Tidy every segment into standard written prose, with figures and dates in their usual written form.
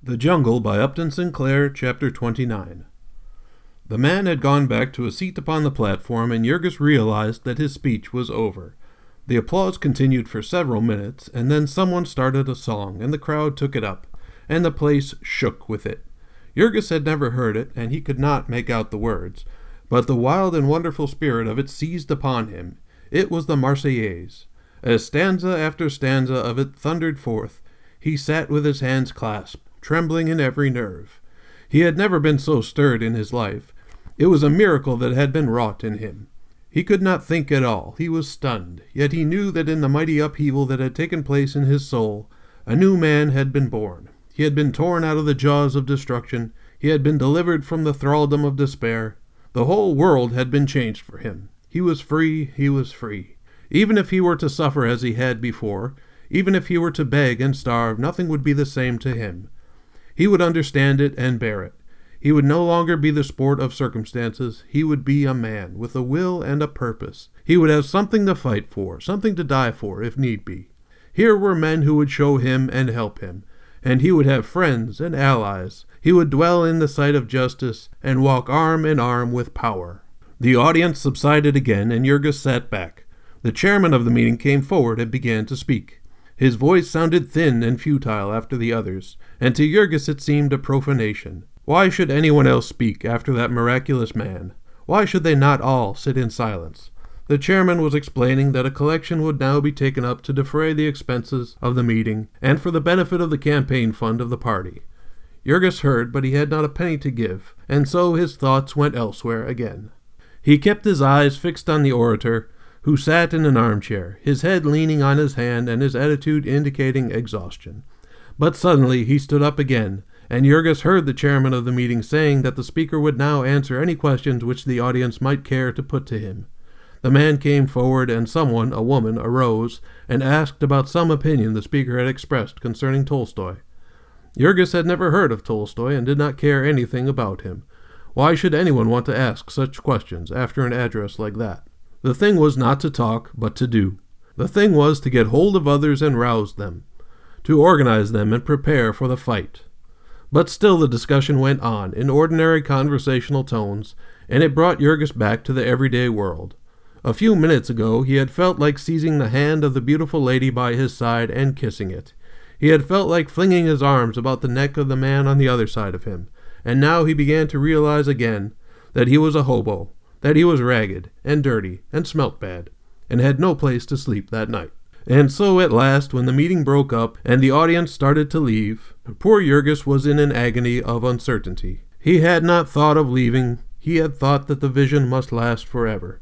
The Jungle by Upton Sinclair, Chapter 29. The man had gone back to a seat upon the platform, and Jurgis realized that his speech was over. The applause continued for several minutes, and then someone started a song, and the crowd took it up, and the place shook with it. Jurgis had never heard it, and he could not make out the words, but the wild and wonderful spirit of it seized upon him. It was the Marseillaise. As stanza after stanza of it thundered forth, he sat with his hands clasped, trembling in every nerve. He had never been so stirred in his life. It was a miracle that had been wrought in him. He could not think at all. He was stunned. Yet he knew that in the mighty upheaval that had taken place in his soul, a new man had been born. He had been torn out of the jaws of destruction. He had been delivered from the thraldom of despair. The whole world had been changed for him. He was free. He was free. Even if he were to suffer as he had before, even if he were to beg and starve, nothing would be the same to him. He would understand it and bear it. He would no longer be the sport of circumstances. He would be a man, with a will and a purpose. He would have something to fight for, something to die for, if need be. Here were men who would show him and help him, and he would have friends and allies. He would dwell in the sight of justice, and walk arm in arm with power. The audience subsided again, and Jurgis sat back. The chairman of the meeting came forward and began to speak. His voice sounded thin and futile after the others, and to Jurgis it seemed a profanation. Why should anyone else speak after that miraculous man? Why should they not all sit in silence? The chairman was explaining that a collection would now be taken up to defray the expenses of the meeting and for the benefit of the campaign fund of the party. Jurgis heard, but he had not a penny to give, and so his thoughts went elsewhere again. He kept his eyes fixed on the orator, who sat in an armchair, his head leaning on his hand and his attitude indicating exhaustion. But suddenly he stood up again, and Jurgis heard the chairman of the meeting saying that the speaker would now answer any questions which the audience might care to put to him. The man came forward, and someone, a woman, arose and asked about some opinion the speaker had expressed concerning Tolstoy. Jurgis had never heard of Tolstoy and did not care anything about him. Why should anyone want to ask such questions after an address like that? The thing was not to talk, but to do. The thing was to get hold of others and rouse them, to organize them and prepare for the fight. But still the discussion went on in ordinary conversational tones, and it brought Jurgis back to the everyday world. A few minutes ago he had felt like seizing the hand of the beautiful lady by his side and kissing it. He had felt like flinging his arms about the neck of the man on the other side of him, and now he began to realize again that he was a hobo, that he was ragged and dirty and smelt bad, and had no place to sleep that night. And so at last, when the meeting broke up and the audience started to leave, poor Jurgis was in an agony of uncertainty. He had not thought of leaving. He had thought that the vision must last forever,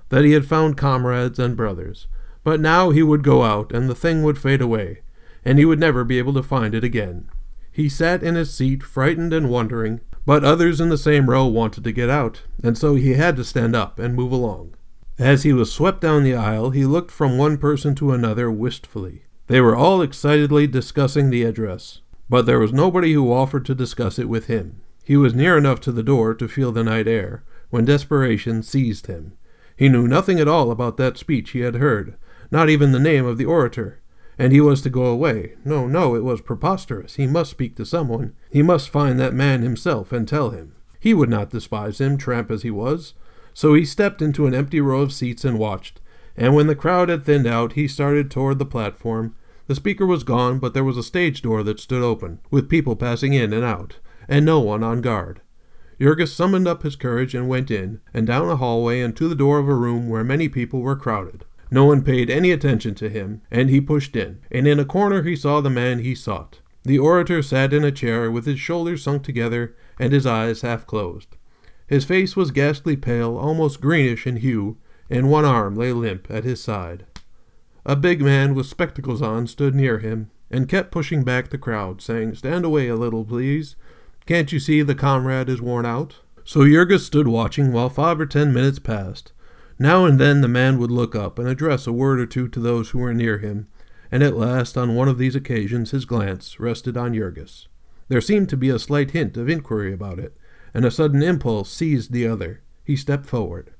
that he had found comrades and brothers. But now he would go out, and the thing would fade away, and he would never be able to find it again. He sat in his seat, frightened and wondering, but others in the same row wanted to get out, and so he had to stand up and move along. As he was swept down the aisle, he looked from one person to another wistfully. They were all excitedly discussing the address, but there was nobody who offered to discuss it with him. He was near enough to the door to feel the night air, when desperation seized him. He knew nothing at all about that speech he had heard, not even the name of the orator. And he was to go away. No, it was preposterous. He must speak to someone. He must find that man himself and tell him. He would not despise him, tramp as he was. So he stepped into an empty row of seats and watched. And when the crowd had thinned out, he started toward the platform. The speaker was gone, but there was a stage door that stood open, with people passing in and out, and no one on guard. Jurgis summoned up his courage and went in, and down a hallway and to the door of a room where many people were crowded. No one paid any attention to him, and he pushed in, and in a corner he saw the man he sought. The orator sat in a chair with his shoulders sunk together and his eyes half closed. His face was ghastly pale, almost greenish in hue, and one arm lay limp at his side. A big man with spectacles on stood near him, and kept pushing back the crowd, saying, "Stand away a little, please. Can't you see the comrade is worn out?" So Jurgis stood watching while 5 or 10 minutes passed. Now and then the man would look up and address a word or two to those who were near him, and at last on one of these occasions his glance rested on Jurgis. There seemed to be a slight hint of inquiry about it, and a sudden impulse seized the other. He stepped forward.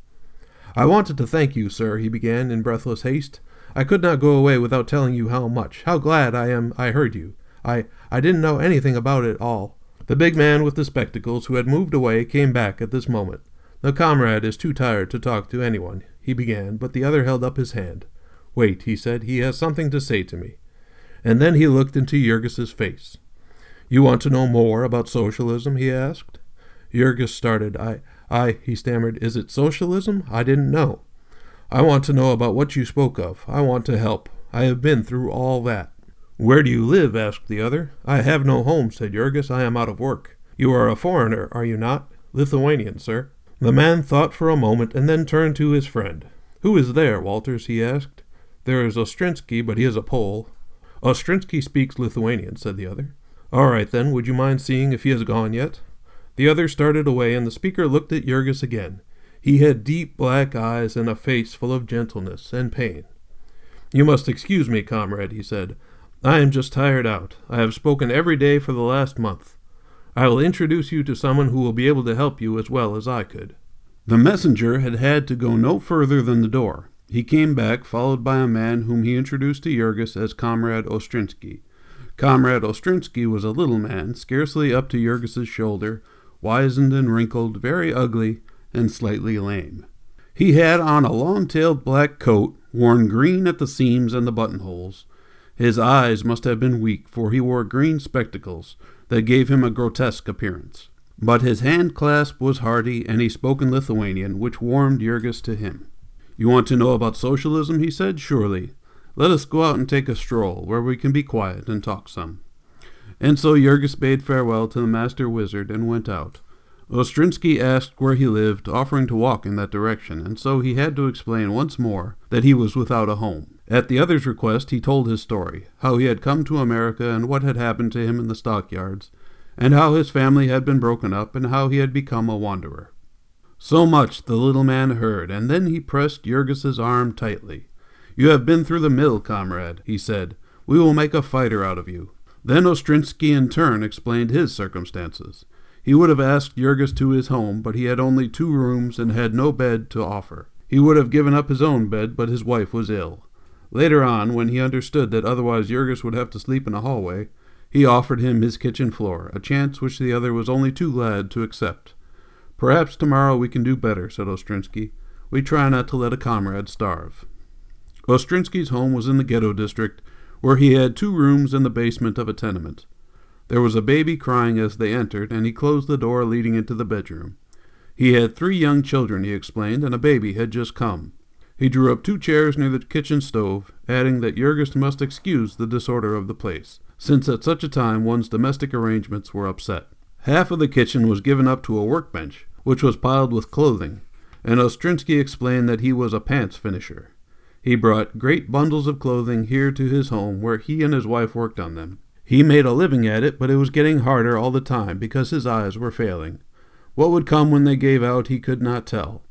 "I wanted to thank you, sir," he began in breathless haste. "I could not go away without telling you how glad I am I heard you. I didn't know anything about it all." The big man with the spectacles, who had moved away, came back at this moment. "The comrade is too tired to talk to anyone," he began, but the other held up his hand. "Wait," he said, "he has something to say to me." And then he looked into Jurgis's face. "You want to know more about socialism?" he asked. Jurgis started. I, he stammered, "Is it socialism? I didn't know." "I want to know about what you spoke of. I want to help. I have been through all that." "Where do you live?" asked the other. "I have no home," said Jurgis. "I am out of work." "You are a foreigner, are you not?" "Lithuanian, sir." The man thought for a moment and then turned to his friend. "Who is there, Walters?" he asked. "There is Ostrinsky, but he is a Pole." "Ostrinsky speaks Lithuanian," said the other. "All right, then. Would you mind seeing if he has gone yet?" The other started away, and the speaker looked at Jurgis again. He had deep black eyes and a face full of gentleness and pain. "You must excuse me, comrade," he said. "I am just tired out. I have spoken every day for the last month. I will introduce you to someone who will be able to help you as well as I could." The messenger had to go no further than the door. He came back, followed by a man whom he introduced to Jurgis as Comrade Ostrinsky. Comrade Ostrinsky was a little man, scarcely up to Jurgis's shoulder, wizened and wrinkled, very ugly, and slightly lame. He had on a long-tailed black coat, worn green at the seams and the buttonholes. His eyes must have been weak, for he wore green spectacles that gave him a grotesque appearance. But his hand-clasp was hearty, and he spoke in Lithuanian, which warmed Jurgis to him. "You want to know about socialism?" he said. "Surely. Let us go out and take a stroll, where we can be quiet and talk some." And so Jurgis bade farewell to the master wizard and went out. Ostrinsky asked where he lived, offering to walk in that direction, and so he had to explain once more that he was without a home. At the other's request he told his story, how he had come to America and what had happened to him in the stockyards, and how his family had been broken up and how he had become a wanderer. So much the little man heard, and then he pressed Jurgis's arm tightly. "You have been through the mill, comrade," he said. "We will make a fighter out of you." Then Ostrinsky in turn explained his circumstances. He would have asked Jurgis to his home, but he had only 2 rooms and had no bed to offer. He would have given up his own bed, but his wife was ill. Later on, when he understood that otherwise Jurgis would have to sleep in a hallway, he offered him his kitchen floor, a chance which the other was only too glad to accept. "Perhaps tomorrow we can do better," said Ostrinsky. "We try not to let a comrade starve." Ostrinsky's home was in the ghetto district, where he had 2 rooms in the basement of a tenement. There was a baby crying as they entered, and he closed the door leading into the bedroom. He had 3 young children, he explained, and a baby had just come. He drew up 2 chairs near the kitchen stove, adding that Jurgis must excuse the disorder of the place, since at such a time one's domestic arrangements were upset. Half of the kitchen was given up to a workbench, which was piled with clothing, and Ostrinsky explained that he was a pants finisher. He brought great bundles of clothing here to his home, where he and his wife worked on them. He made a living at it, but it was getting harder all the time because his eyes were failing. What would come when they gave out he could not tell.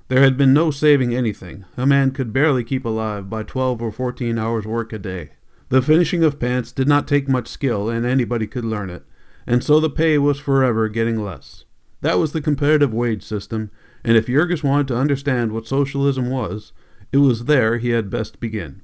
There had been no saving anything. A man could barely keep alive by 12 or 14 hours' work a day. The finishing of pants did not take much skill, and anybody could learn it, and so the pay was forever getting less. That was the competitive wage system, and if Jurgis wanted to understand what socialism was, it was there he had best begin.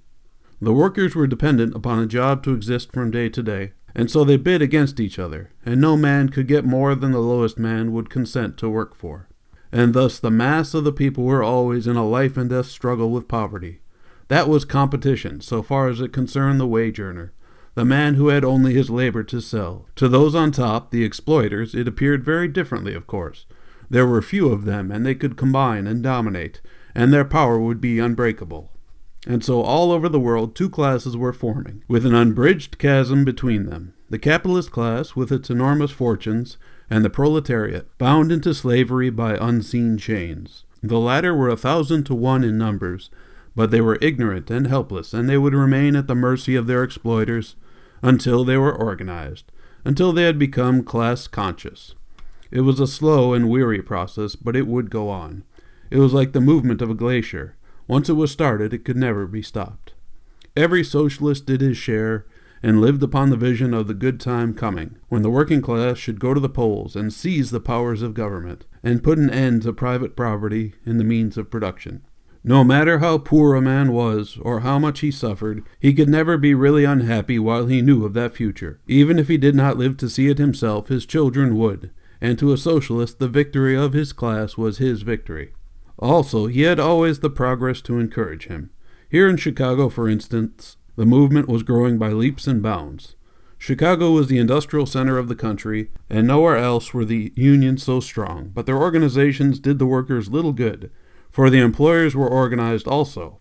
The workers were dependent upon a job to exist from day to day, and so they bid against each other, and no man could get more than the lowest man would consent to work for. And thus the mass of the people were always in a life-and-death struggle with poverty. That was competition, so far as it concerned the wage earner, the man who had only his labor to sell. To those on top, the exploiters, it appeared very differently, of course. There were few of them, and they could combine and dominate, and their power would be unbreakable. And so all over the world 2 classes were forming, with an unbridged chasm between them. The capitalist class, with its enormous fortunes, and the proletariat, bound into slavery by unseen chains. The latter were 1,000 to 1 in numbers, but they were ignorant and helpless, and they would remain at the mercy of their exploiters until they were organized, until they had become class-conscious. It was a slow and weary process, but it would go on. It was like the movement of a glacier. Once it was started, it could never be stopped. Every socialist did his share, and lived upon the vision of the good time coming, when the working class should go to the polls and seize the powers of government, and put an end to private property in the means of production. No matter how poor a man was, or how much he suffered, he could never be really unhappy while he knew of that future. Even if he did not live to see it himself, his children would, and to a socialist the victory of his class was his victory. Also, he had always the progress to encourage him. Here in Chicago, for instance, the movement was growing by leaps and bounds. Chicago was the industrial center of the country, and nowhere else were the unions so strong, but their organizations did the workers little good, for the employers were organized also,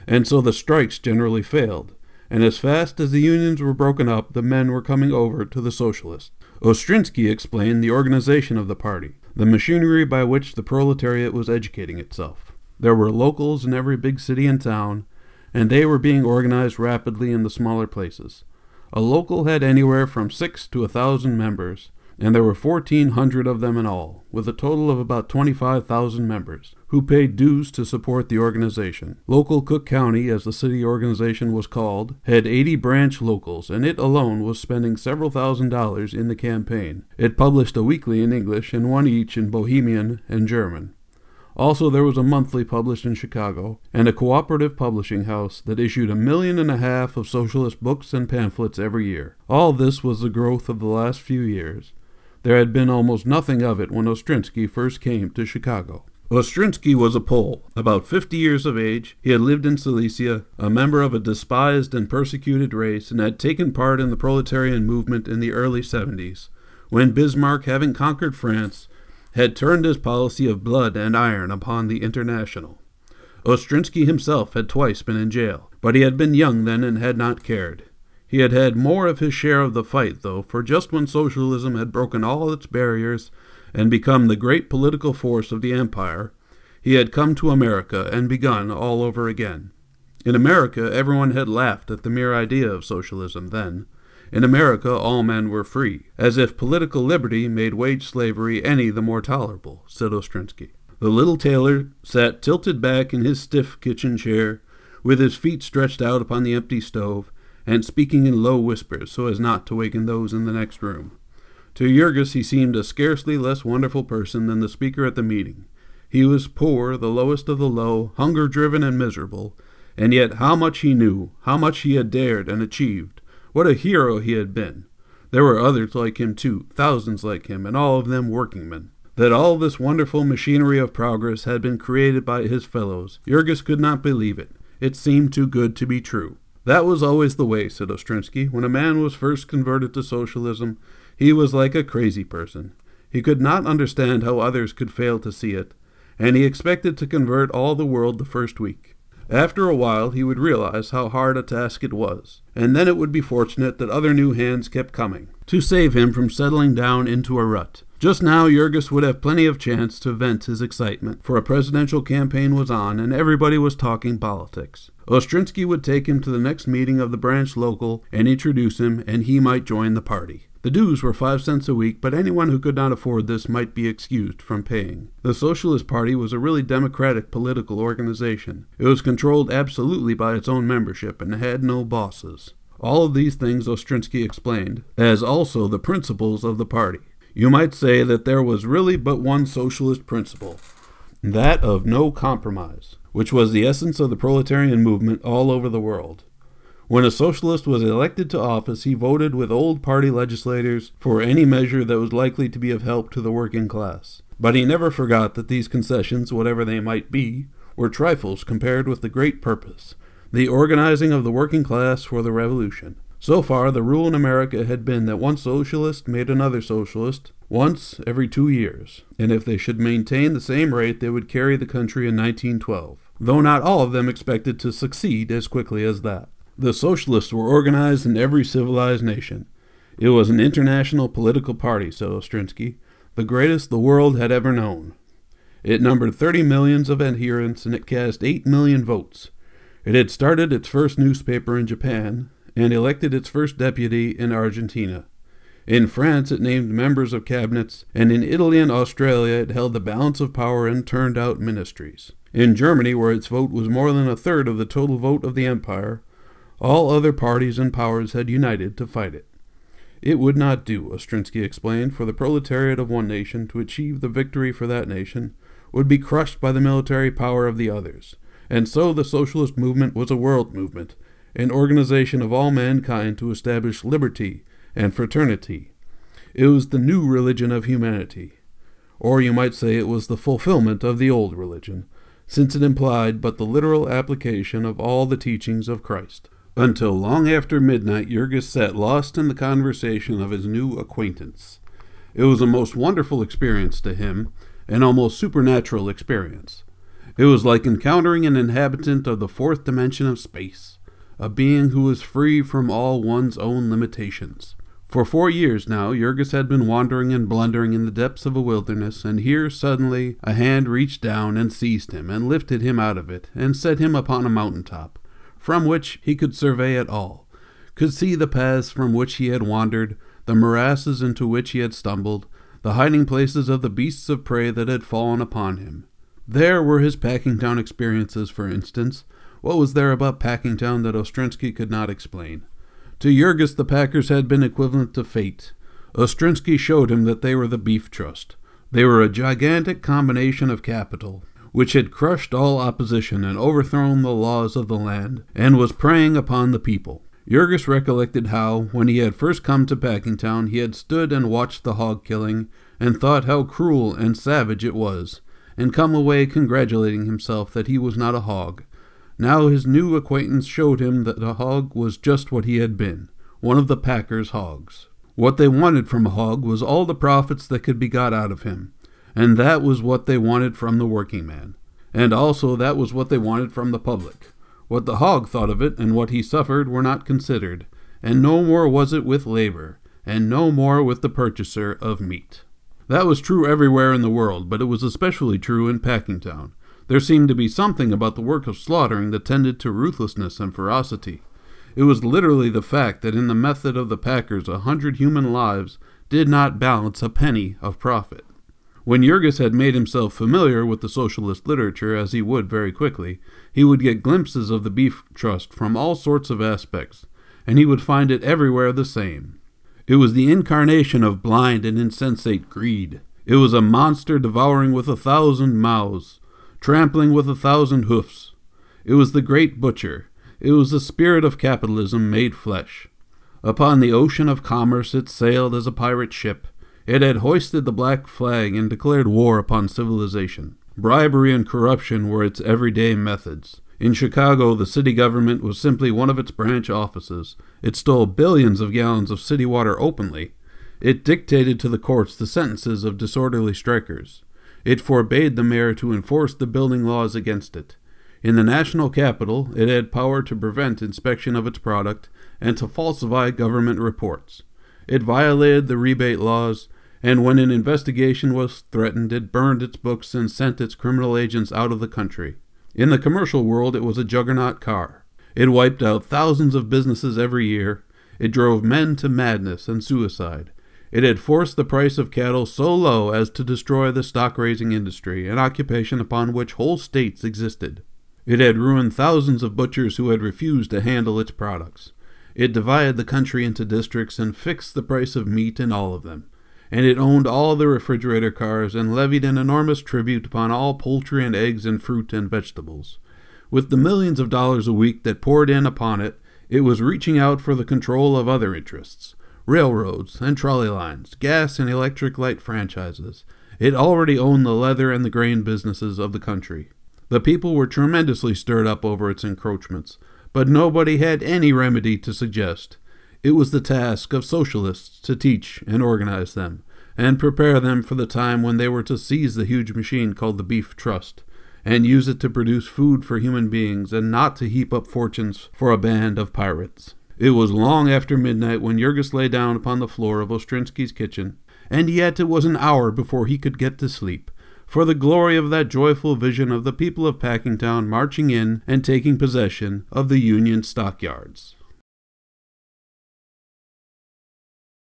and so the strikes generally failed, and as fast as the unions were broken up, the men were coming over to the socialists. Ostrinsky explained the organization of the party, the machinery by which the proletariat was educating itself. There were locals in every big city and town, and they were being organized rapidly in the smaller places. A local had anywhere from 6 to 1,000 members, and there were 1,400 of them in all, with a total of about 25,000 members, who paid dues to support the organization. Local Cook County, as the city organization was called, had 80 branch locals, and it alone was spending several $1,000s in the campaign. It published a weekly in English and one each in Bohemian and German. Also, there was a monthly published in Chicago, and a cooperative publishing house that issued 1.5 million of socialist books and pamphlets every year. All this was the growth of the last few years. There had been almost nothing of it when Ostrinsky first came to Chicago. Ostrinsky was a Pole, about 50 years of age. He had lived in Silesia, a member of a despised and persecuted race, and had taken part in the proletarian movement in the early 70s, when Bismarck, having conquered France, had turned his policy of blood and iron upon the International. Ostrinsky himself had twice been in jail, but he had been young then and had not cared. He had had more of his share of the fight, though, for just when socialism had broken all its barriers and become the great political force of the empire, he had come to America and begun all over again. In America, everyone had laughed at the mere idea of socialism then. In America, all men were free, as if political liberty made wage slavery any the more tolerable, said Ostrinsky. The little tailor sat tilted back in his stiff kitchen chair, with his feet stretched out upon the empty stove, and speaking in low whispers so as not to waken those in the next room. To Jurgis he seemed a scarcely less wonderful person than the speaker at the meeting. He was poor, the lowest of the low, hunger-driven and miserable, and yet how much he knew, how much he had dared and achieved. What a hero he had been! There were others like him too, thousands like him, and all of them workingmen. That all this wonderful machinery of progress had been created by his fellows, Jurgis could not believe it. It seemed too good to be true. That was always the way, said Ostrinsky. When a man was first converted to socialism, he was like a crazy person. He could not understand how others could fail to see it, and he expected to convert all the world the first week. After a while he would realize how hard a task it was, and then it would be fortunate that other new hands kept coming, to save him from settling down into a rut. Just now Jurgis would have plenty of chance to vent his excitement, for a presidential campaign was on, and everybody was talking politics. Ostrinsky would take him to the next meeting of the branch local and introduce him, and he might join the party. The dues were 5 cents a week, but anyone who could not afford this might be excused from paying. The Socialist Party was a really democratic political organization. It was controlled absolutely by its own membership and had no bosses. All of these things Ostrinsky explained, as also the principles of the party. You might say that there was really but one socialist principle, that of no compromise, which was the essence of the proletarian movement all over the world. When a socialist was elected to office, he voted with old party legislators for any measure that was likely to be of help to the working class. But he never forgot that these concessions, whatever they might be, were trifles compared with the great purpose, the organizing of the working class for the revolution. So far, the rule in America had been that one socialist made another socialist once every 2 years, and if they should maintain the same rate, they would carry the country in 1912, though not all of them expected to succeed as quickly as that. The socialists were organized in every civilized nation. It was an international political party, said Ostrinsky, the greatest the world had ever known. It numbered 30 millions of adherents, and it cast 8 million votes. It had started its first newspaper in Japan, and elected its first deputy in Argentina. In France it named members of cabinets, and in Italy and Australia it held the balance of power and turned out ministries. In Germany, where its vote was more than a third of the total vote of the empire, all other parties and powers had united to fight it. It would not do, Ostrinsky explained, for the proletariat of one nation to achieve the victory for that nation would be crushed by the military power of the others. And so the socialist movement was a world movement, an organization of all mankind to establish liberty and fraternity. It was the new religion of humanity. Or you might say it was the fulfillment of the old religion, since it implied but the literal application of all the teachings of Christ. Until long after midnight, Jurgis sat lost in the conversation of his new acquaintance. It was a most wonderful experience to him, an almost supernatural experience. It was like encountering an inhabitant of the fourth dimension of space, a being who was free from all one's own limitations. For 4 years now, Jurgis had been wandering and blundering in the depths of a wilderness, and here suddenly a hand reached down and seized him, and lifted him out of it, and set him upon a mountain-top, from which he could survey it all, could see the paths from which he had wandered, the morasses into which he had stumbled, the hiding places of the beasts of prey that had fallen upon him. There were his Packingtown experiences, for instance. What was there about Packingtown that Ostrensky could not explain? To Jurgis the Packers had been equivalent to fate. Ostrensky showed him that they were the Beef Trust. They were a gigantic combination of capital, which had crushed all opposition and overthrown the laws of the land, and was preying upon the people. Jurgis recollected how, when he had first come to Packingtown, he had stood and watched the hog killing, and thought how cruel and savage it was, and come away congratulating himself that he was not a hog. Now his new acquaintance showed him that a hog was just what he had been, one of the Packers' hogs. What they wanted from a hog was all the profits that could be got out of him, and that was what they wanted from the working man. And also that was what they wanted from the public. What the hog thought of it and what he suffered were not considered, and no more was it with labor, and no more with the purchaser of meat. That was true everywhere in the world, but it was especially true in Packingtown. There seemed to be something about the work of slaughtering that tended to ruthlessness and ferocity. It was literally the fact that in the method of the Packers 100 human lives did not balance a penny of profit. When Jurgis had made himself familiar with the socialist literature, as he would very quickly, he would get glimpses of the Beef Trust from all sorts of aspects, and he would find it everywhere the same. It was the incarnation of blind and insensate greed. It was a monster devouring with 1,000 mouths, trampling with 1,000 hoofs. It was the great butcher. It was the spirit of capitalism made flesh. Upon the ocean of commerce it sailed as a pirate ship. It had hoisted the black flag and declared war upon civilization. Bribery and corruption were its everyday methods. In Chicago, the city government was simply one of its branch offices. It stole billions of gallons of city water openly. It dictated to the courts the sentences of disorderly strikers. It forbade the mayor to enforce the building laws against it. In the national capital, it had power to prevent inspection of its product and to falsify government reports. It violated the rebate laws, and when an investigation was threatened, it burned its books and sent its criminal agents out of the country. In the commercial world, it was a juggernaut car. It wiped out thousands of businesses every year. It drove men to madness and suicide. It had forced the price of cattle so low as to destroy the stock-raising industry, an occupation upon which whole states existed. It had ruined thousands of butchers who had refused to handle its products. It divided the country into districts and fixed the price of meat in all of them. And it owned all the refrigerator cars and levied an enormous tribute upon all poultry and eggs and fruit and vegetables. With the millions of dollars a week that poured in upon it, it was reaching out for the control of other interests. Railroads and trolley lines, gas and electric light franchises. It already owned the leather and the grain businesses of the country. The people were tremendously stirred up over its encroachments, but nobody had any remedy to suggest. It was the task of socialists to teach and organize them, and prepare them for the time when they were to seize the huge machine called the Beef Trust, and use it to produce food for human beings, and not to heap up fortunes for a band of pirates. It was long after midnight when Jurgis lay down upon the floor of Ostrensky's kitchen, and yet it was an hour before he could get to sleep, for the glory of that joyful vision of the people of Packingtown marching in and taking possession of the Union stockyards.